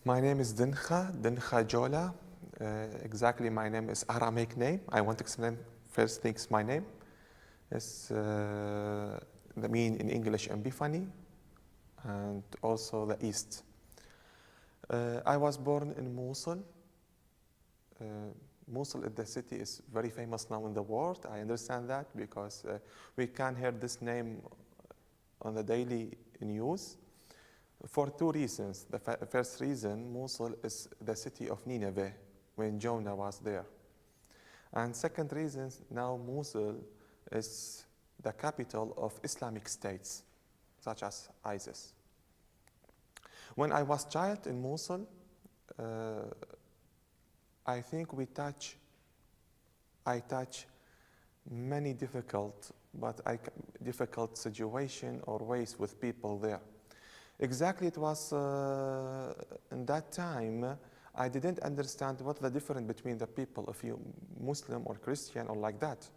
My name is Dengaa Joola. Exactly, my name is Aramaic name. I want to explain first things my name. It's the mean in English epiphany, and also the East. I was born in Mosul. Mosul, the city, is very famous now in the world. I understand that because we can hear this name on the daily news for two reasons. The first reason, Mosul is the city of Nineveh when Jonah was there. And second reason, now Mosul is the capital of Islamic states, such as ISIS. When I was child in Mosul, I think I touch many difficult situation or ways with people there. Exactly, it was in that time I didn't understand what the difference between the people, if you Muslim or Christian or like that,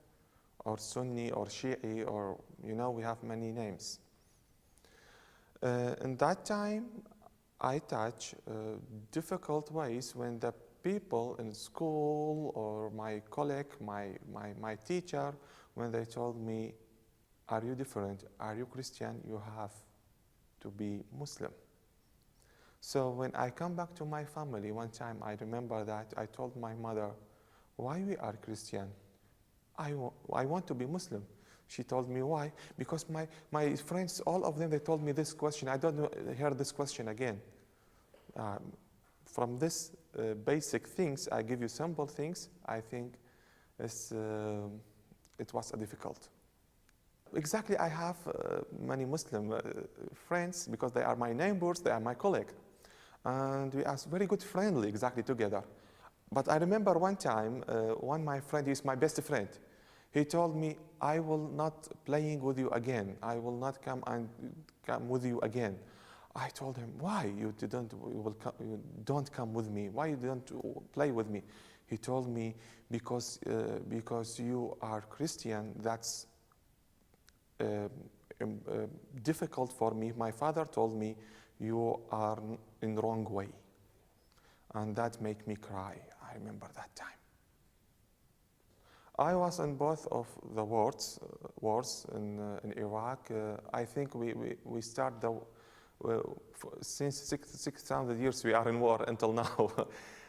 or Sunni or Shi'i, or we have many names. In that time, I touch difficult ways when the people in school or my colleague, my teacher, when they told me, "Are you different? Are you Christian? You have to be Muslim." So when I come back to my family, one time I remember that I told my mother, "Why we are Christian? I want to be Muslim." She told me, "Why?" Because my friends, all of them, they told me this question. I don't hear this question again. From this basic things, I give you simple things, I think it was difficult. Exactly, I have many Muslim friends because they are my neighbors, they are my colleague. And we are very good friendly exactly together. But I remember one time, my friend, he is my best friend. He told me, "I will not playing with you again. I will not come with you again." I told him, "Why you don't come with me? Why you don't play with me?" He told me, because you are Christian, that's difficult for me. My father told me, "You are in the wrong way." And that made me cry. I remember that time. I was in both of the wars in Iraq. I think we start since 6,000 years we are in war until now.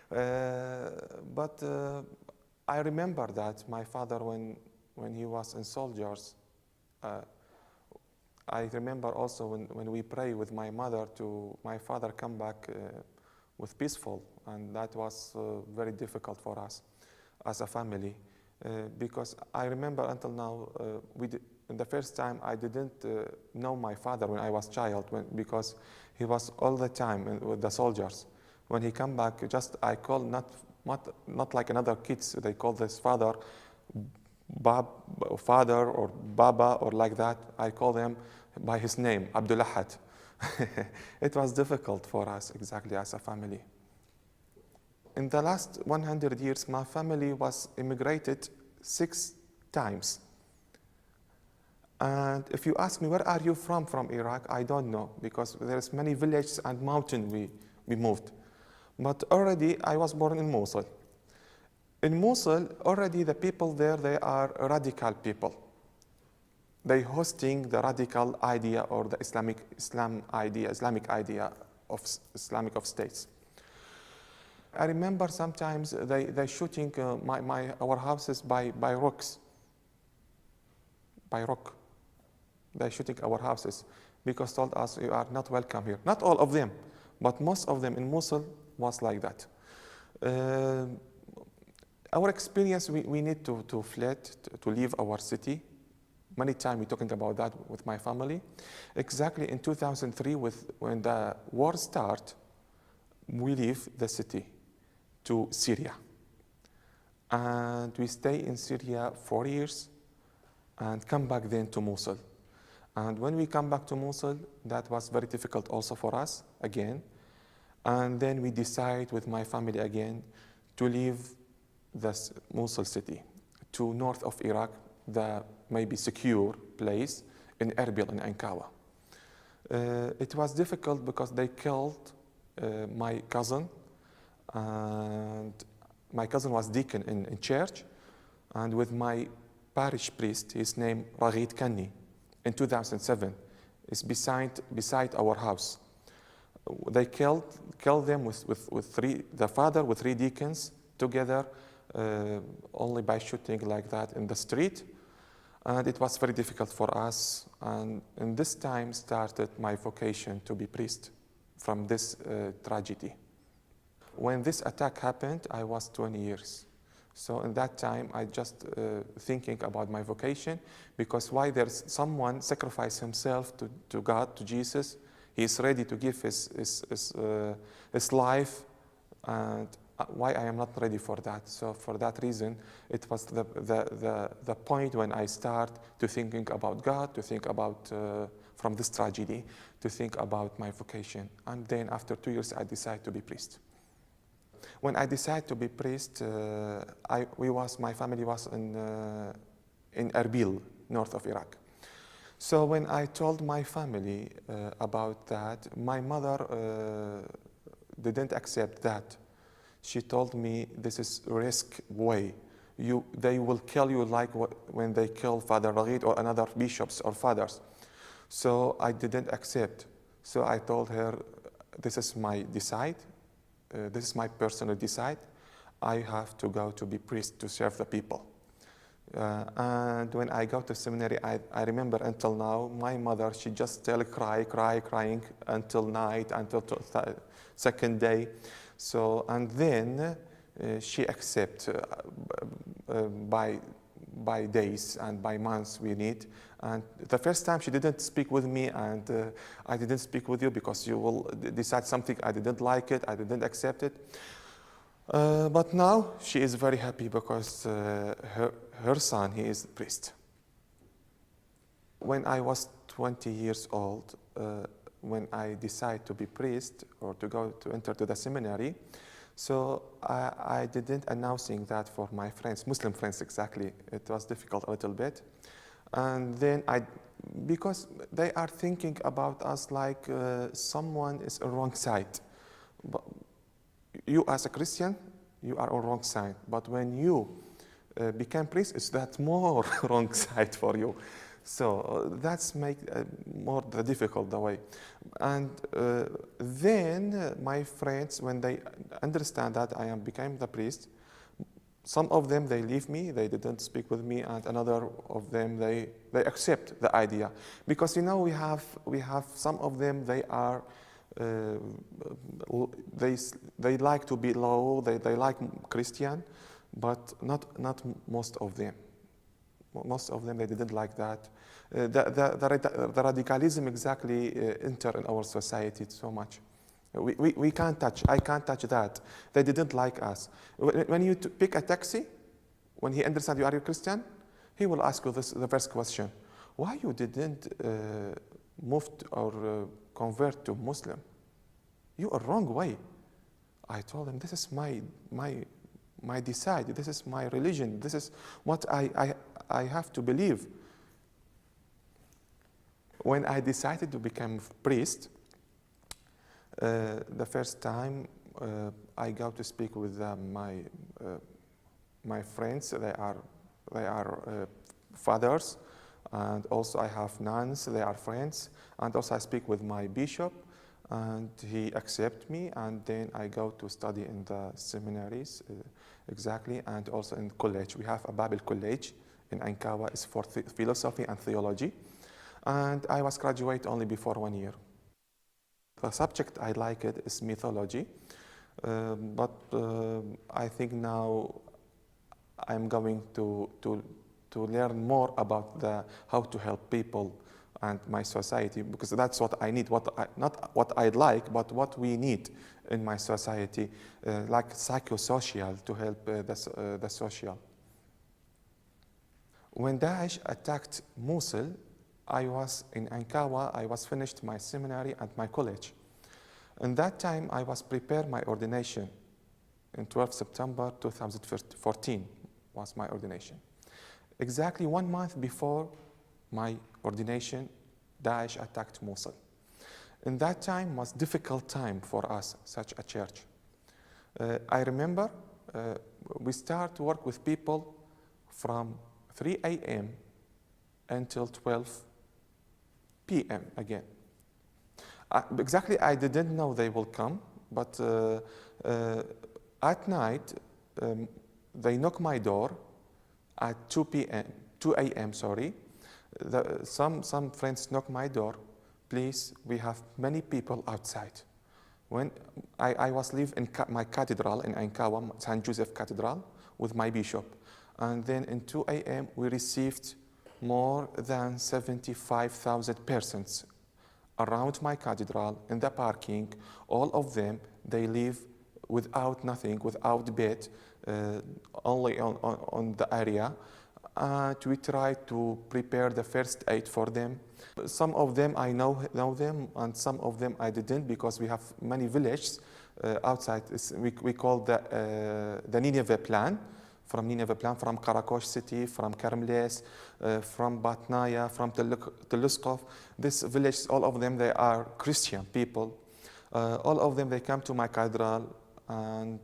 But I remember that my father, when he was in soldiers, I remember also when we pray with my mother to my father come back with peaceful, and that was very difficult for us as a family. Because I remember until now, in the first time I didn't know my father when I was a child, because he was all the time with the soldiers. When he come back, I call not like another kids. They call this father father or Baba or like that. I call them by his name, Abdulahad. It was difficult for us exactly as a family. In the last 100 years, my family was immigrated 6 times. And if you ask me, where are you from Iraq, I don't know, because there's many villages and mountains we moved. But already I was born in Mosul. In Mosul, already the people there, they are radical people. They hosting the radical idea or the Islamic idea of states. I remember sometimes they shooting our houses by rocks. By rock. They shooting our houses because told us you are not welcome here. Not all of them, but most of them in Mosul was like that. Our experience, we need to flee, to leave our city. Many times we're talking about that with my family. Exactly in 2003, when the war started, we leave the city to Syria. And we stay in Syria 4 years and come back then to Mosul. And when we come back to Mosul, that was very difficult also for us again. And then we decide with my family again to leave the Mosul city to north of Iraq, the maybe secure place in Erbil in Ankawa. It was difficult because they killed my cousin, and my cousin was deacon in church, and with my parish priest, his name Raghid Kanni, in 2007, is beside our house. They killed them with the father with 3 deacons together, only by shooting like that in the street. And it was very difficult for us. And in this time started my vocation to be priest from this tragedy. When this attack happened, I was 20 years. So in that time, I just thinking about my vocation, because why there's someone sacrifice himself to God, to Jesus. He is ready to give his life, and why I am not ready for that. So for that reason, it was the point when I start to thinking about God, to think about, from this tragedy, to think about my vocation. And then after 2 years, I decided to be priest. When I decided to be priest, my family was in Erbil, north of Iraq. So when I told my family about that, my mother didn't accept that. She told me, this is risk way. They will kill you like when they kill Father Raghid or another bishops or fathers. So I didn't accept. So I told her, this is my decide. This is my personal decide. I have to go to be priest to serve the people. And when I go to seminary, I remember until now, my mother, she just still crying until night, until second day. So, and then she accept by days and by months we need. And the first time she didn't speak with me, and I didn't speak with you because you will decide something, I didn't like it, I didn't accept it. But now she is very happy because her son, he is a priest. When I was 20 years old, when I decided to be priest or to enter to the seminary, so I didn't announcing that for my friends, Muslim friends exactly. It was difficult a little bit. And then because they are thinking about us like someone is on wrong side. But you as a Christian, you are on wrong side. But when you become priest, it's that more wrong side for you. So that's make more difficult the way. And then my friends, when they understand that I am became the priest, some of them, they leave me, they didn't speak with me, and another of them, they accept the idea. Because, you know, we have some of them, they are, they like to be low, they like Christian, but not most of them. Most of them, they didn't like that. The radicalism exactly enter in our society so much. We can't touch, I can't touch that. They didn't like us. When you pick a taxi, when he understands you are a Christian, he will ask you the first question. Why you didn't move or convert to Muslim? You are wrong way. I told him, this is my decide, this is my religion, this is what I have to believe. When I decided to become priest, the first time I go to speak with my friends. They are fathers, and also I have nuns. They are friends, and also I speak with my bishop, and he accepts me. And then I go to study in the seminaries, exactly, and also in college. We have a Bible college in Ankawa. It's for philosophy and theology, and I was graduate only before 1 year. The subject I like it is mythology, but I think now I'm going to learn more about how to help people and my society, because that's what I need. Not what I like, but what we need in my society, like psychosocial, to help the social. When Daesh attacked Mosul, I was in Ankawa. I was finished my seminary and my college. In that time, I was prepared my ordination. In 12 September 2014 was my ordination. Exactly 1 month before my ordination, Daesh attacked Mosul. In that time was difficult time for us, such a church. I remember we start to work with people from 3 a.m. until 12 p.m. again. Exactly, I didn't know they will come, but at night, they knock my door at 2 a.m., sorry. Some friends knock my door, please, we have many people outside. When I was live in my cathedral in Ankawa, St. Joseph Cathedral, with my bishop. And then in 2 a.m. we received more than 75,000 persons around my cathedral, in the parking. All of them, they live without nothing, without bed, only on the area. And we try to prepare the first aid for them. Some of them I know them, and some of them I didn't, because we have many villages outside. We call the Nineveh plan, from Karakosh city, from Karmles, from Batnaya, from Teluskov. This village, all of them, they are Christian people. All of them, they come to my cathedral, and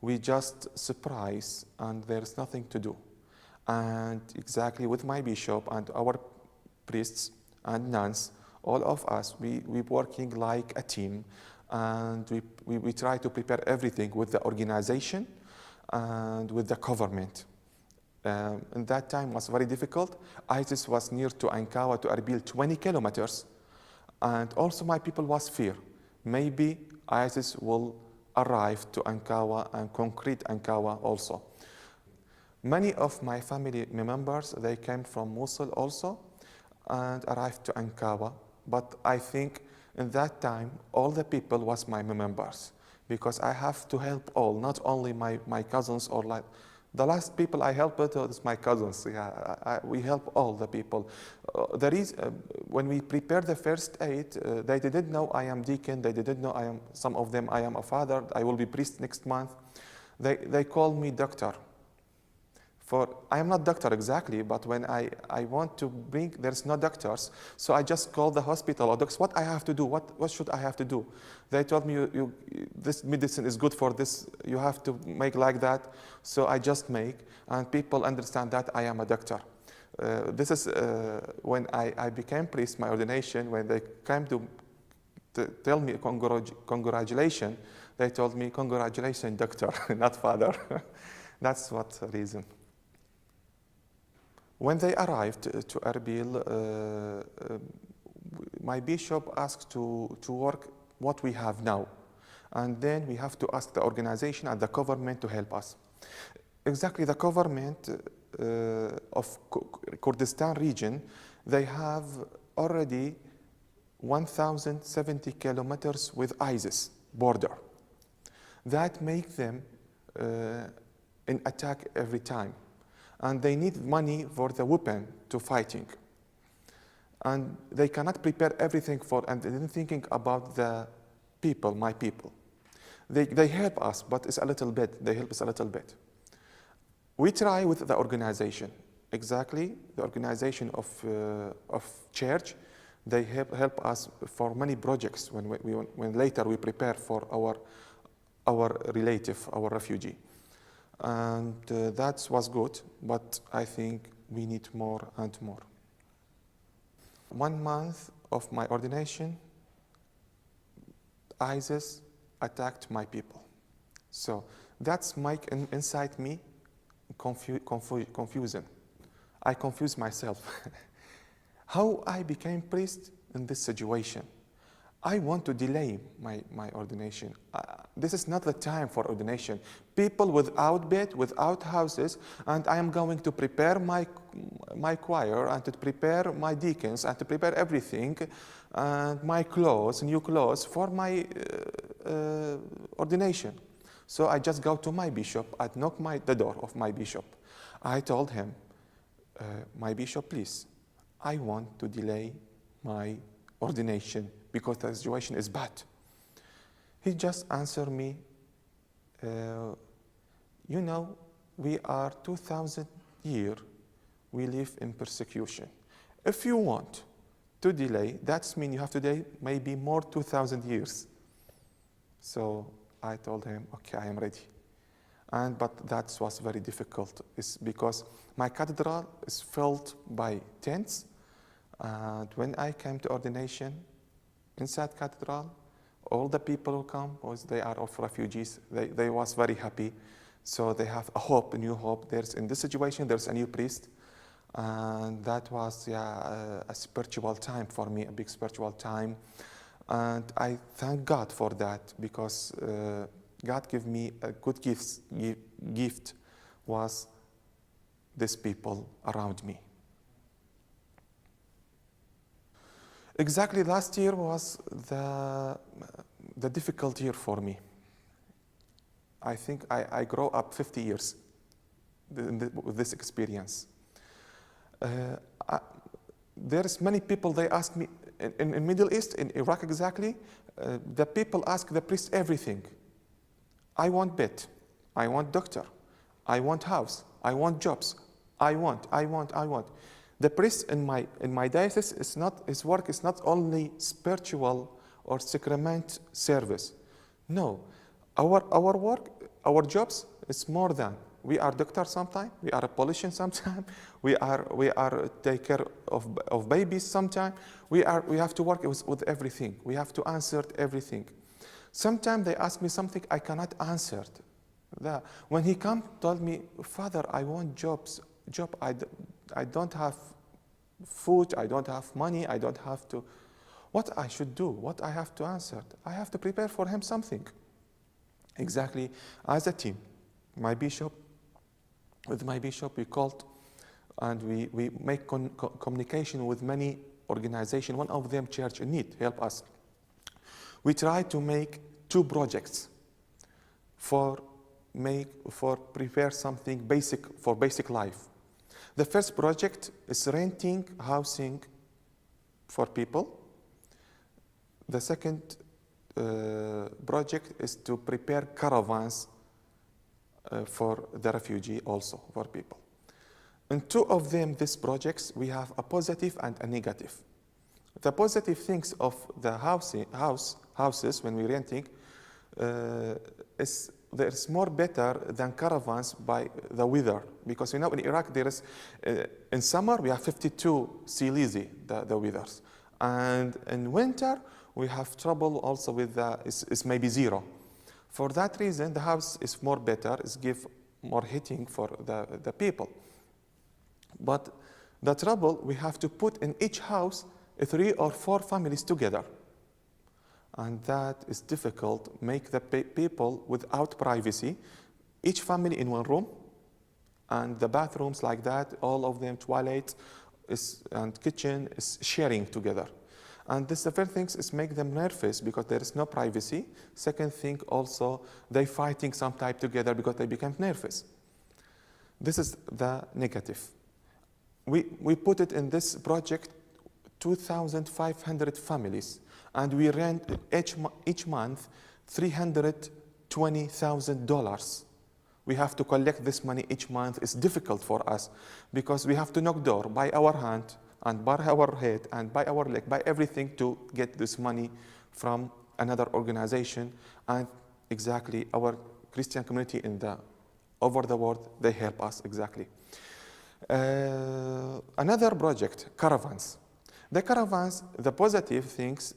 we just surprise, and there's nothing to do. And exactly with my bishop and our priests and nuns, all of us, we working like a team, and we try to prepare everything with the organization and with the government. And that time was very difficult. ISIS was near to Ankawa, to Erbil, 20 kilometers. And also my people was fear. Maybe ISIS will arrive to Ankawa and concrete Ankawa also. Many of my family members, they came from Mosul also and arrived to Ankawa. But I think in that time, all the people was my members, because I have to help all, not only my cousins or like, the last people I helped is my cousins. Yeah, we help all the people. When we prepare the first aid, they didn't know I am deacon, they didn't know some of them I am a father, I will be priest next month. They call me doctor. I am not doctor exactly, but when I want to bring, there's no doctors, so I just call the hospital or doctors, what I have to do, what should I have to do? They told me, this medicine is good for this, you have to make like that, so I just make, and people understand that I am a doctor. This is when I became priest, my ordination, when they came to tell me congratulations, they told me, congratulations, doctor, not father. That's what the reason. When they arrived to Erbil, my bishop asked to work what we have now. And then we have to ask the organization and the government to help us. Exactly, the government of Kurdistan region, they have already 1,070 kilometers with ISIS border. That makes them in attack every time. And they need money for the weapon to fighting. And they cannot prepare everything and they're thinking about the people, my people. They help us, but it's a little bit, they help us a little bit. We try with the organization, exactly, the organization of church, they help us for many projects when later we prepare for our relative, our refugee. And that was good, but I think we need more and more. 1 month of my ordination, ISIS attacked my people. So that's inside me confusion. I confused myself. How I became priest in this situation? I want to delay my ordination. This is not the time for ordination. People without bed, without houses, and I am going to prepare my choir and to prepare my deacons and to prepare everything, and my clothes, new clothes for my ordination. So I just go to my bishop, I knock the door of my bishop. I told him, my bishop, please, I want to delay my ordination because the situation is bad. He just answered me, you know, we are 2,000 years, we live in persecution. If you want to delay, that means you have to delay maybe more 2,000 years. So I told him, okay, I am ready. But that was very difficult. It's because my cathedral is filled by tents. And when I came to ordination inside cathedral, all the people who come, because they are of refugees, they was very happy. So they have a hope, a new hope. There's in this situation, there's a new priest. And that was a spiritual time for me, a big spiritual time. And I thank God for that, because God gave me a good gift was these people around me. Exactly last year was the difficult year for me. I think I grew up 50 years with this experience. There's many people, they ask me, in Middle East, in Iraq exactly, the people ask the priest everything. I want bed, I want doctor, I want house, I want jobs, I want. The priest in my diocese is not, his work is not only spiritual or sacrament service. No, our work, our jobs is more than. We are doctors sometimes, we are a politician sometimes, we are take care of babies sometimes. We have to work with everything. We have to answer everything. Sometimes they ask me something I cannot answer. When he come, told me, Father, I want job. I don't have food, I don't have money, I don't have to. What I should do, what I have to answer? I have to prepare for him something. Exactly, as a team, with my bishop, we called and we make communication with many organizations. One of them, Church in Need, help us. We try to make 2 projects for prepare something basic for basic life. The first project is renting housing for people. The second project is to prepare caravans for the refugee also, for people. In 2 of them, these projects, we have a positive and a negative. The positive things of the houses when we're renting there's more better than caravans by the weather, because in Iraq there is in summer we have 52 Celsius the weathers, and in winter we have trouble also with it's maybe 0. For that reason, the house is more better, is give more heating for the people. But the trouble, we have to put in each house 3 or 4 families together. And that is difficult, make the people without privacy, each family in one room, and the bathrooms like that, all of them, toilet and kitchen is sharing together. And this, the first thing is make them nervous because there is no privacy. Second thing also, they fighting some type together because they become nervous. This is the negative. We put it in this project 2,500 families, and we rent each month $320,000. We have to collect this money each month. It's difficult for us because we have to knock door by our hand and by our head and by our leg, by everything to get this money from another organization. And exactly our Christian community over the world, they help us exactly. Another project, caravans. The caravans, the positive things,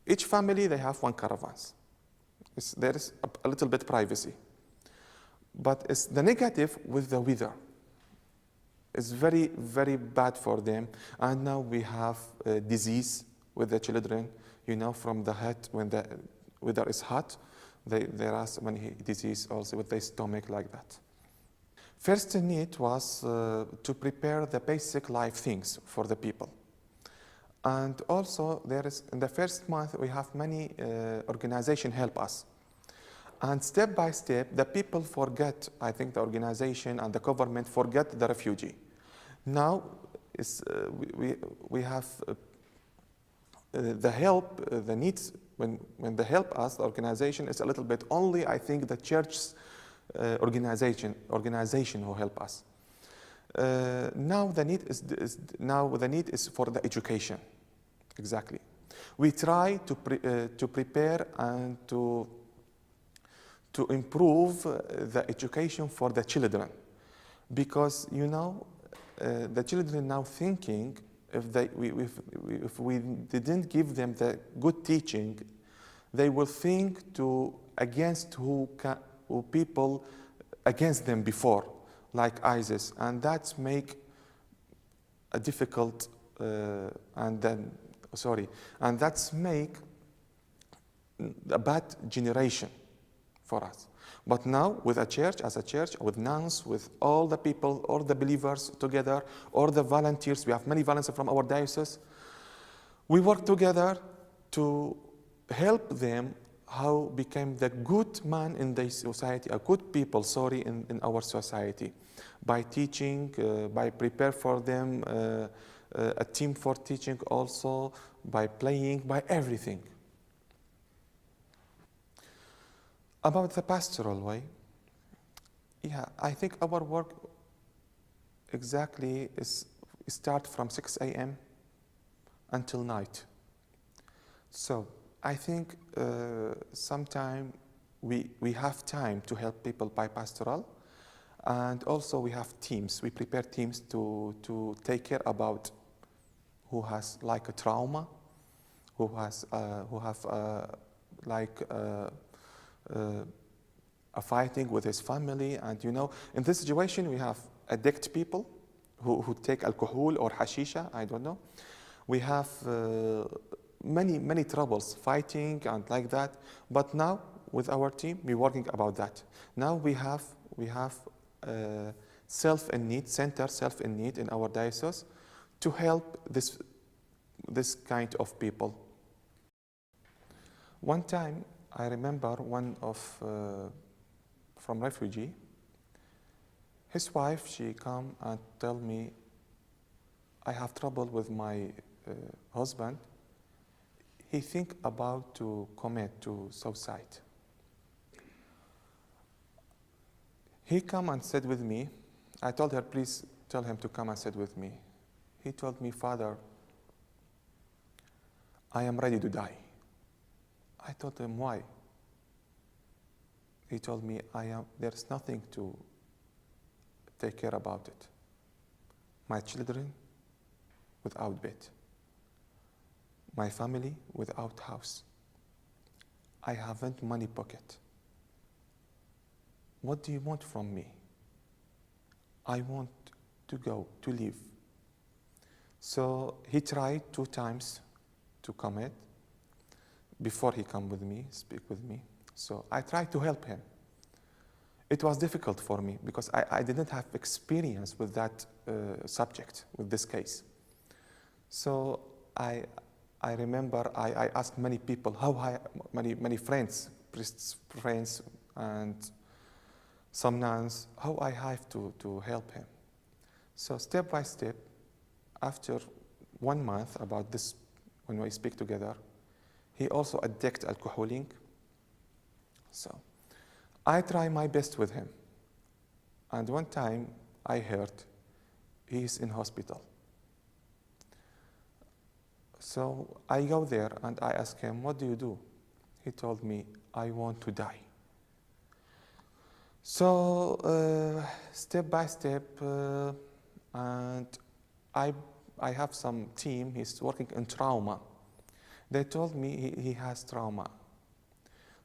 each family, they have 1 caravans. There is a little bit privacy. But it's the negative with the weather. It's very, very bad for them. And now we have disease with the children, from the head. When the weather is hot, there are many disease also with their stomach like that. First need was to prepare the basic life things for the people. And also there is, in the first month, we have many organizations help us. And step by step, the people forget, I think the organization and the government forget the refugee. Now, we have the help, the needs, when they help us, the organization is a little bit only, I think, the church's organization who help us. Now the need is for the education. Exactly. We try to prepare and to improve the education for the children, because the children now thinking if we didn't give them the good teaching, they will think to against who people against them before, like ISIS, and that's make a difficult and that's make a bad generation for us. But now, with a church, as a church, with nuns, with all the people, all the believers together, or the volunteers, we have many volunteers from our diocese, we work together to help them how become the good man in the society, a good people, in our society, by teaching, by prepare for them, a team for teaching also, by playing, by everything. About the pastoral way, I think our work exactly start from 6 a.m. until night. So I think sometime we have time to help people by pastoral, and also we have teams. We prepare teams to take care about who has like a trauma, who have a fighting with his family, and in this situation we have addict people who take alcohol or hashisha, I don't know. We have many troubles, fighting and like that. But now with our team, we're working about that. Now we have self in need center, self in need in our diocese to help this kind of people. One time, I remember one of from refugee. His wife, she come and tell me, I have trouble with my husband. He think about to commit to suicide. He come and said with me. I told her, please tell him to come and sit with me. He told me, Father, I am ready to die. I told him, why? He told me, there's nothing to take care about it. My children without bed. My family without house. I haven't money pocket. What do you want from me? I want to go, to leave. So he tried 2 times to commit before he come with me, speak with me. So I tried to help him. It was difficult for me because I didn't have experience with that subject, with this case. So I remember I asked many people, many friends, priests friends, and some nuns, how I have to help him. So step by step, after 1 month about this, when we speak together, he also addicted alcoholic. So I try my best with him. And one time I heard he's in hospital. So I go there and I ask him, what do you do? He told me, I want to die. So step by step, and I have some team, he's working in trauma. They told me he has trauma.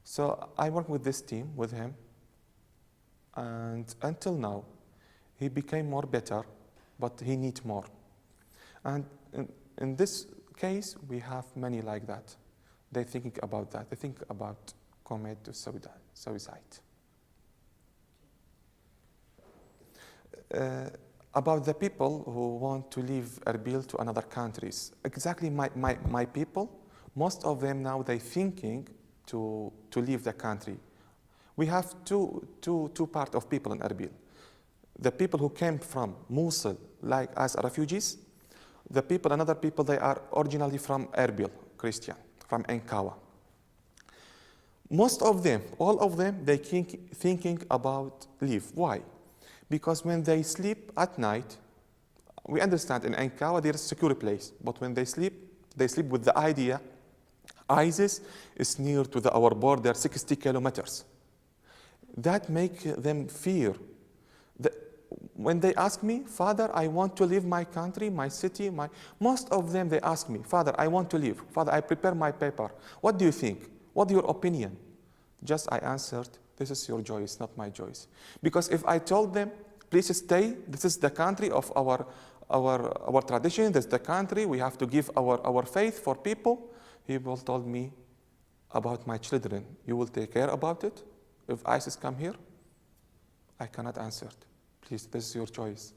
So I work with this team, with him, and until now, he became more better, but he needs more. And in this case, we have many like that. They're thinking about that. They think about commit to suicide. About the people who want to leave Erbil to another countries. Exactly my people, most of them now they thinking to leave the country. We have two part of people in Erbil. The people who came from Mosul, like as refugees. Another people, they are originally from Erbil, Christian, from Enkawa. Most of them, all of them, they thinking about leave. Why? Because when they sleep at night, we understand in Enkawa there is a secure place, but when they sleep They sleep with the idea ISIS is near to our border 60 kilometers. That makes them fear. When they ask me, Father, I want to leave my country, my city, most of them, they ask me, Father, I want to leave. Father, I prepare my paper. What do you think? What's your opinion? Just I answered, this is your choice, not my choice. Because if I told them, please stay, this is the country of our tradition, this is the country, we have to give our faith for people. People told me about my children. You will take care about it? If ISIS come here? I cannot answer it. Please, this is your choice.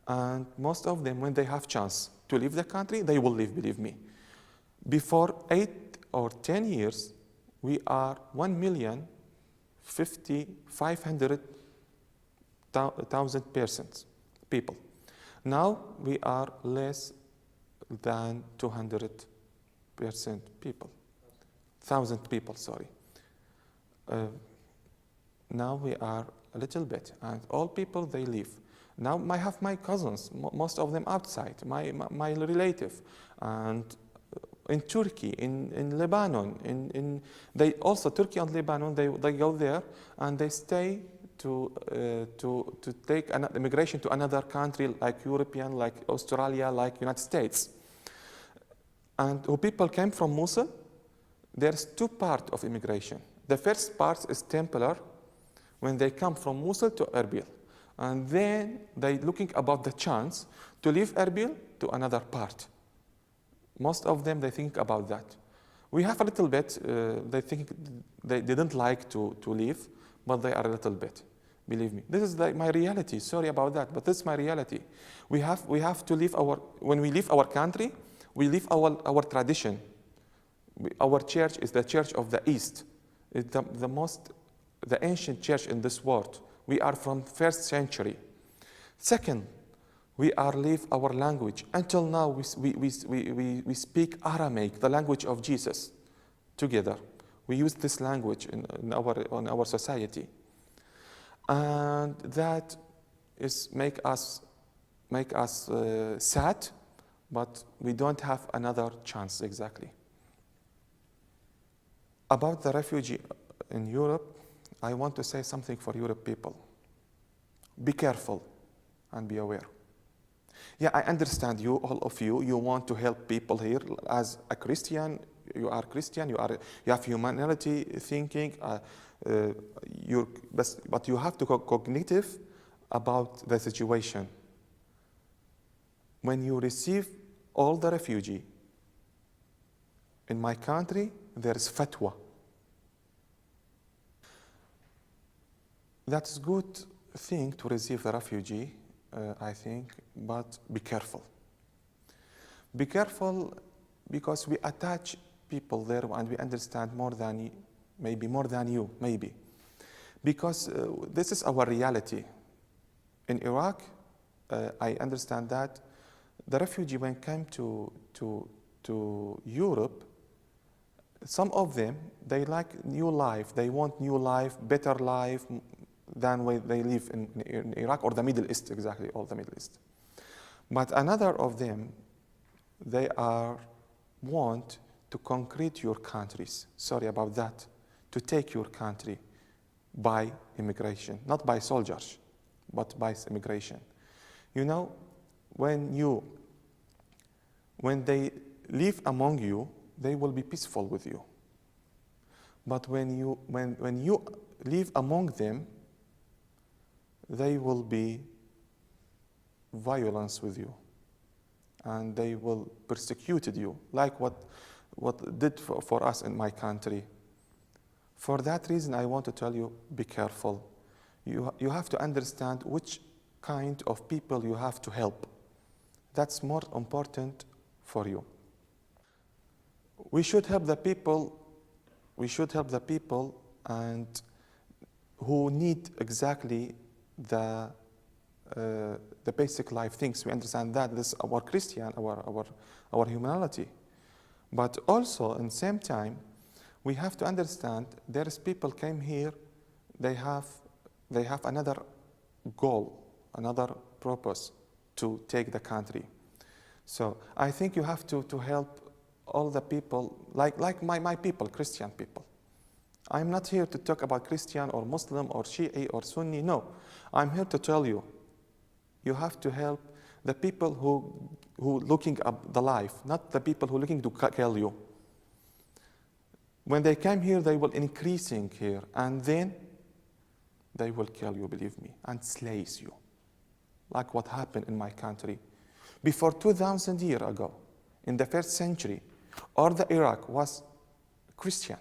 And most of them, when they have chance to leave the country, they will leave, believe me. Before 8 or 10 years, we are 1,500,000 persons, people. Now we are less than 200% people, 1,000 people, sorry. Now we are a little bit, and all people, they leave. Now I have my cousins, most of them outside, my relative, and in Turkey, in Lebanon, they also, Turkey and Lebanon, they go there and they stay to take immigration to another country like European, like Australia, like United States. And when people came from Mosul, there's two parts of immigration. The first part is temporary, when they come from Mosul to Erbil. And then they looking about the chance to leave Erbil to another part. Most of them, they think about that. We have a little bit, they think they didn't like to leave, but they are a little bit, believe me. This is my reality, sorry about that, but this is my reality. We have to leave when we leave our country, we leave our tradition. Our church is the church of the East. It's the ancient church in this world. We are from 1st century. Second, we leave our language. Until now, we speak Aramaic, the language of Jesus, together. We use this language in our society. And that make us sad, but we don't have another chance exactly. About the refugee in Europe, I want to say something for Europe people. Be careful and be aware. Yeah, I understand you, all of you, you want to help people here. As a Christian, you are Christian, you have humanity thinking, but you have to be cognitive about the situation. When you receive all the refugee, in my country, there is fatwa. That's a good thing to receive a refugee, I think, but be careful. Be careful because we attach people there and we understand more than you, maybe. Because this is our reality. In Iraq, I understand that the refugee when came to Europe, some of them, they like new life. They want new life, better life than when they live in Iraq or the Middle East, exactly, all the Middle East. But another of them, they want to concrete your countries. Sorry about that. To take your country by immigration, not by soldiers, but by immigration. You know, when they live among you, they will be peaceful with you. But when you live among them, they will be violence with you, and they will persecute you, like what did for us in my country. For that reason, I want to tell you, be careful. You have to understand which kind of people you have to help. That's more important for you. We should help the people. We should help the people and who need exactly the basic life things. We understand that this is our Christian, our humanity. But also, in the same time, we have to understand there is people came here, they have another goal, another purpose to take the country. So I think you have to help all the people, like my people, Christian people. I'm not here to talk about Christian or Muslim or Shi'i or Sunni, no. I'm here to tell you, you have to help the people who looking up the life, not the people who looking to kill you. When they come here, they will increasing here, and then they will kill you, believe me, and slays you, like what happened in my country. Before 2,000 years ago, in the first century, all the Iraq was Christian.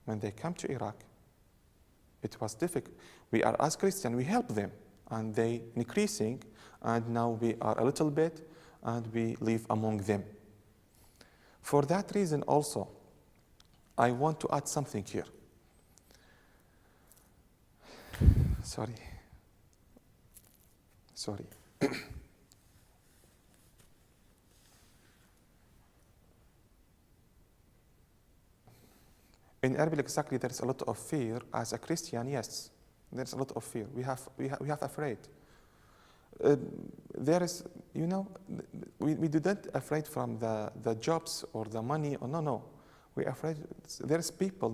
When they come to Iraq, it was difficult. We are as Christian, we help them, and they increasing, and now we are a little bit, and we live among them. For that reason also, I want to add something here. Sorry. In Arabic, exactly, there is a lot of fear. As a Christian, yes, there's a lot of fear. We have afraid. There is, we do not afraid from the jobs or the money. Or no. We're afraid. There's people,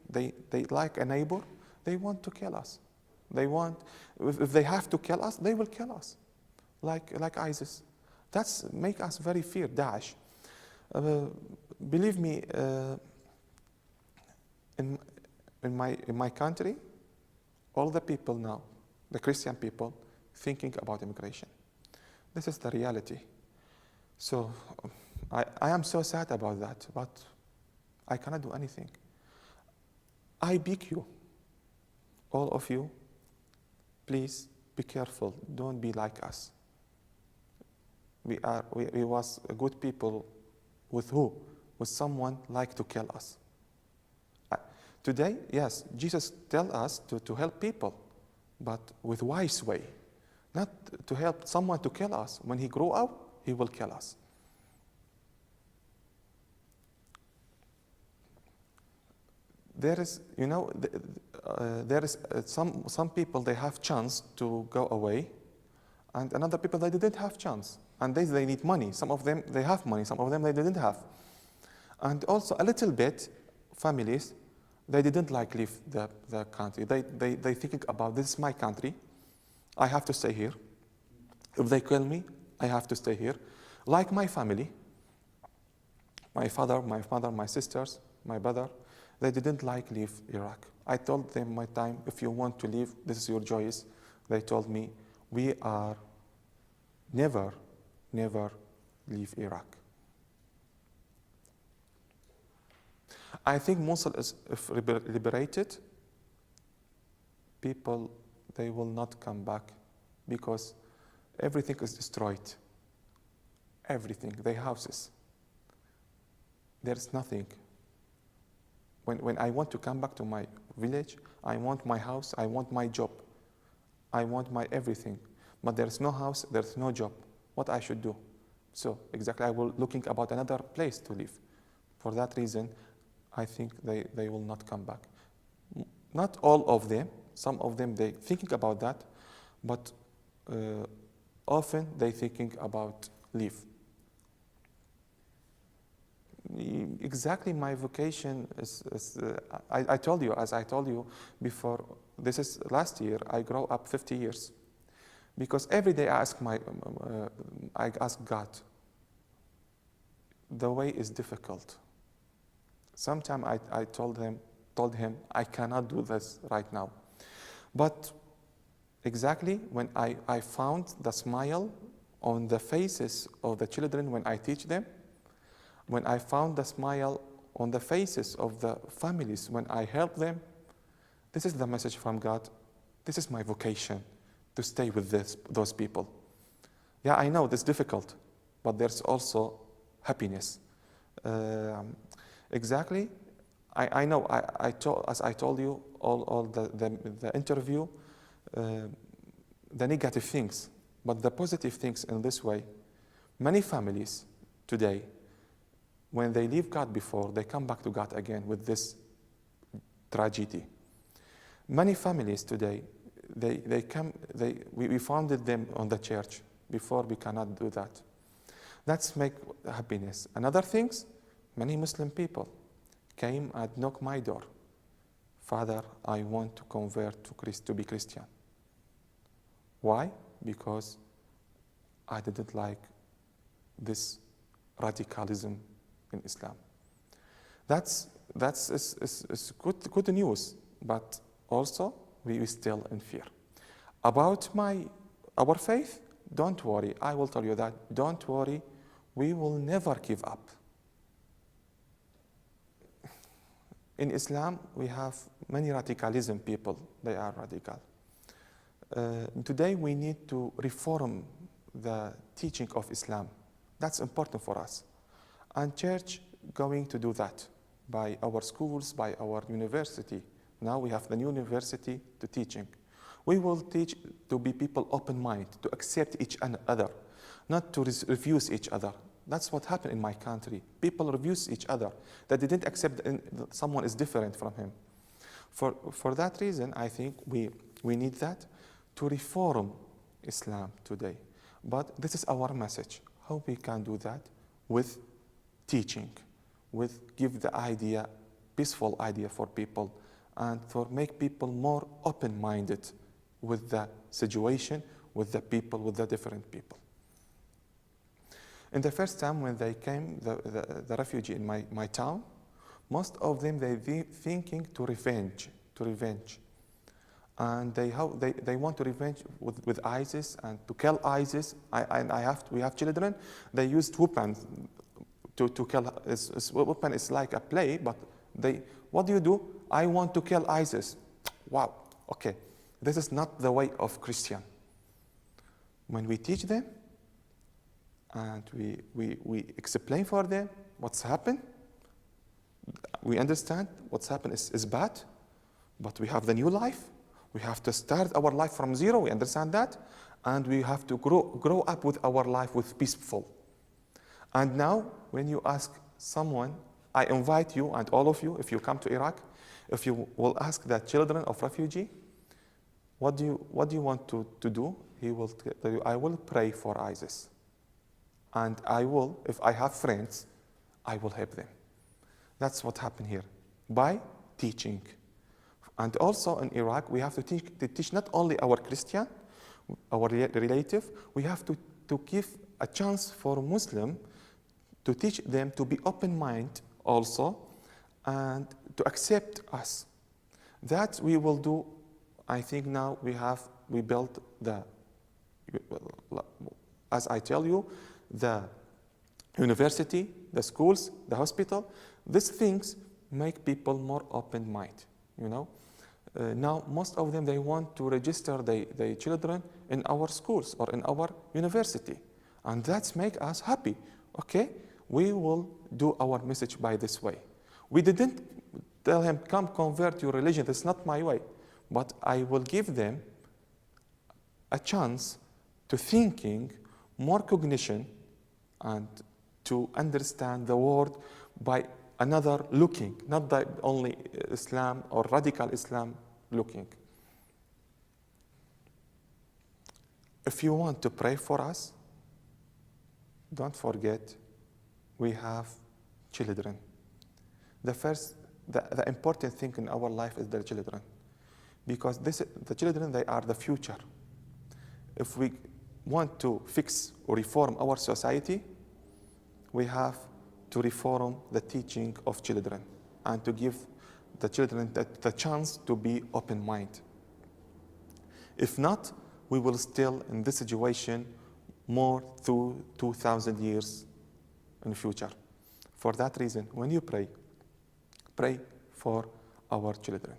they like a neighbor, they want to kill us. They want, if they have to kill us, they will kill us, like ISIS. That's make us very fear, Daesh. Believe me, in my country, all the people now, the Christian people, thinking about immigration. This is the reality. So I am so sad about that, but I cannot do anything. I beg you, all of you, please be careful. Don't be like us. We was good people with who? With someone like to kill us. Today, yes, Jesus tell us to help people, but with wise way. Not to help someone to kill us. When he grow up, he will kill us. There is, there is some people, they have chance to go away, and another people, they didn't have chance. And they need money. Some of them, they have money. Some of them, they didn't have. And also, a little bit, families, they didn't like leave the country. They thinking about, this is my country. I have to stay here. If they kill me, I have to stay here. Like my family, my father, my mother, my sisters, my brother, they didn't like leave Iraq. I told them my time, if you want to leave, this is your choice. They told me, we are never leave Iraq. I think Mosul is, if liberated, people, they will not come back because everything is destroyed. Everything, their houses. There's nothing. When I want to come back to my village, I want my house, I want my job, I want my everything. But there's no house, there's no job. What I should do? So exactly, I will looking about another place to live. For that reason, I think they will not come back. Not all of them. Some of them, they thinking about that, but often they thinking about leave. Exactly, my vocation is I told you, as I told you before, this is last year, I grew up 50 years. Because every day I ask God, the way is difficult. Sometimes I told him, I cannot do this right now. But exactly when I found the smile on the faces of the children when I teach them, when I found the smile on the faces of the families when I help them, this is the message from God. This is my vocation, to stay with those people. Yeah, I know it's difficult, but there's also happiness. Exactly, I know, as I told you, all the interview, the negative things, but the positive things in this way. Many families today, when they leave God before, they come back to God again with this tragedy. Many families today, we founded them on the church. Before we cannot do that. That's make happiness. Another things, many Muslim people came and knocked my door. Father, I want to convert to be Christian. Why? Because I didn't like this radicalism in Islam. That's good news, but also we still in fear. About our faith, don't worry. I will tell you that. Don't worry. We will never give up. In Islam, we have many radicalism people. They are radical. Today, we need to reform the teaching of Islam. That's important for us. And church going to do that by our schools, by our university. Now we have the new university to teaching. We will teach to be people open-minded, to accept each other, not to refuse each other. That's what happened in my country. People refuse each other, that they didn't accept that someone is different from him. For that reason, I think we need that to reform Islam today. But this is our message. How we can do that? With teaching, with give the idea, peaceful idea for people, and for make people more open-minded with the situation, with the people, with the different people. In the first time when they came, the refugee in my town, most of them they thinking to revenge. And they want to revenge with ISIS and to kill ISIS. We have children. They used weapons to kill. Weapon is like a play, but what do? I want to kill ISIS. Wow. Okay, this is not the way of Christian. When we teach them and we explain for them what's happened, we understand what's happened is bad, but we have the new life. We have to start our life from zero, we understand that, and we have to grow up with our life with peaceful. And now, when you ask someone, I invite you and all of you, if you come to Iraq, if you will ask the children of refugee, what do you want to do? He will tell you, I will pray for ISIS. And I will, if I have friends, I will help them. That's what happened here, by teaching. And also in Iraq, we have to teach not only our Christian, our relative, we have to give a chance for Muslim to teach them to be open-minded also, and to accept us. That we will do. I think now we built as I tell you, the university, the schools, the hospital. These things make people more open-minded, Now, most of them, they want to register their children in our schools or in our university. And that's make us happy. Okay, we will do our message by this way. We didn't tell him, come convert your religion. That's not my way. But I will give them a chance to thinking, more cognition, and to understand the world by another looking, not the only Islam or radical Islam looking. If you want to pray for us, don't forget we have children. The important thing in our life is the children, because the children, they are the future. If we want to fix or reform our society, we have to reform the teaching of children and to give the children the chance to be open-minded. If not, we will still in this situation more to 2,000 years in the future. For that reason, when you pray for our children.